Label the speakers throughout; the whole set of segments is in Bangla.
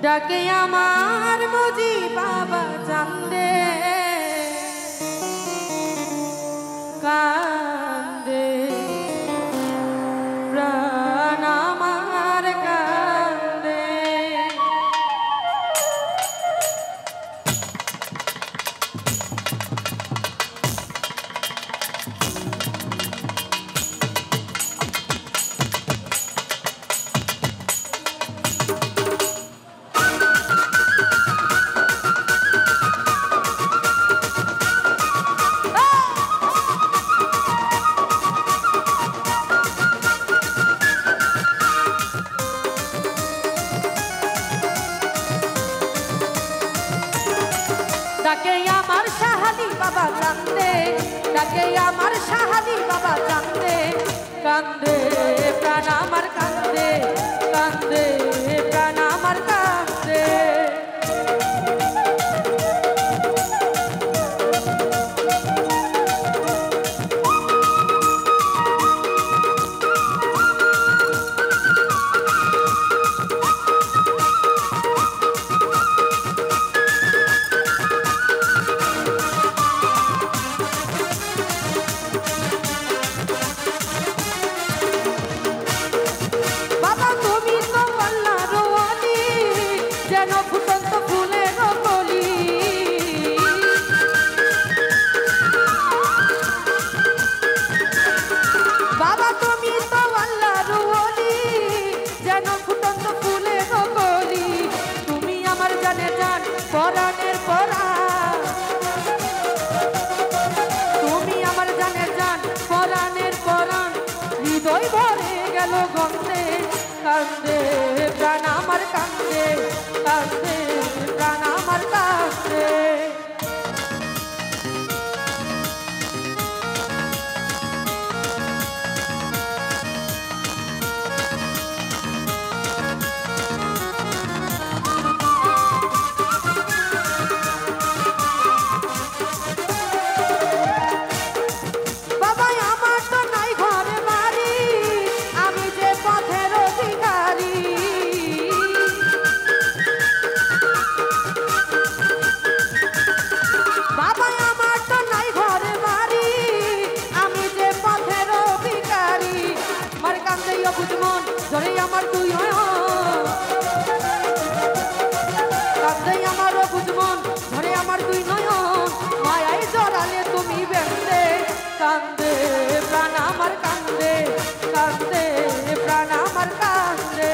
Speaker 1: ডাকে আমার বুঝি বাবা চান্দে কান্দে প্রাণ আমার কান্দে। ডাকে আমার শাহালি বাবা কান্দে, ডাকে আমার শাহালি বাবা কান্দে, কান্দে প্রাণ আমার কান্দে, কান্দে প্রাণ আমার কান্দে। পরাণের পরাণ তুমি আমার জানের জান, পরাণের পরাণ হৃদয় ভরে গেল গন্ধে, কান্দে প্রাণ আমার কান্দে, কান্দে প্রাণ আমার কান্দে। ধরে আমার তুই কাঁদে আমার বুঝমন, ধরে আমার তুই নয় মায়াই জড়ালে তুমি বেঁধে, কান্দে প্রাণ আমার কান্দে, কান্দে প্রাণ আমার কান্দে।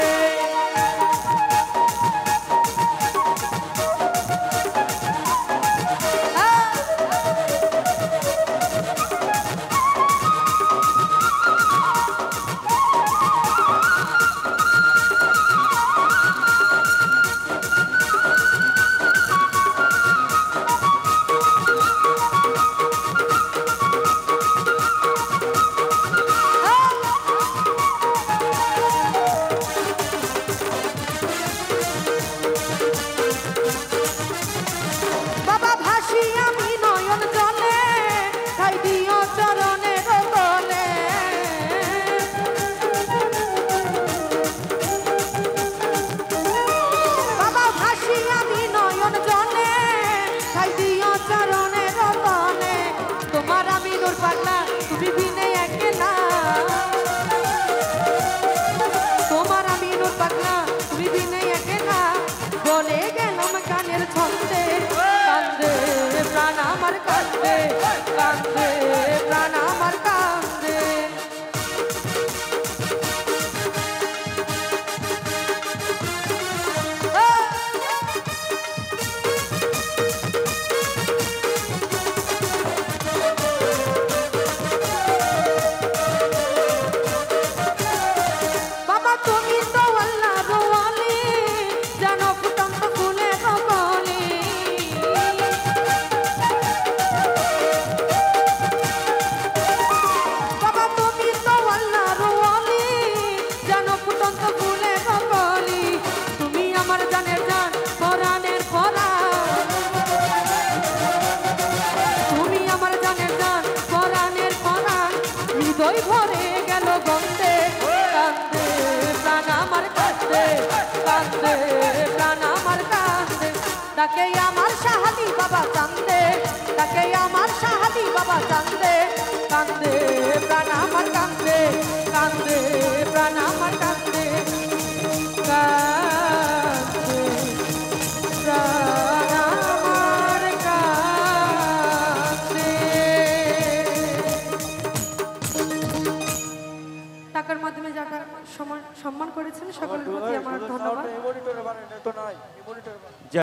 Speaker 1: তুমি বিনে একলা, তোমার আমি নূর পাগলা, তুমি বিনে একলা বলে গেলাম গানের ছন্দে, কান্দে প্রাণ আমার কান্দে, কান্দে প্রাণ আমার কান্দে। হৃদয় ভরে গেল গন্ধে, কান্দে প্রাণ আমার কান্দে, কান্দে প্রাণ আমার তাকে আমার শাহাদি বাবা কান্দে, তাকে আমার শাহাদি বাবা কান্দে, কান্দে প্রাণ আমার কান্দে, কান্দে প্রাণ আমার কান্দে, কান্দে প্রাণ আমার কান্দে। টাকার মাধ্যমে যারা সম্মান করেছেন সকলের প্রতি আমার ধন্যবাদ।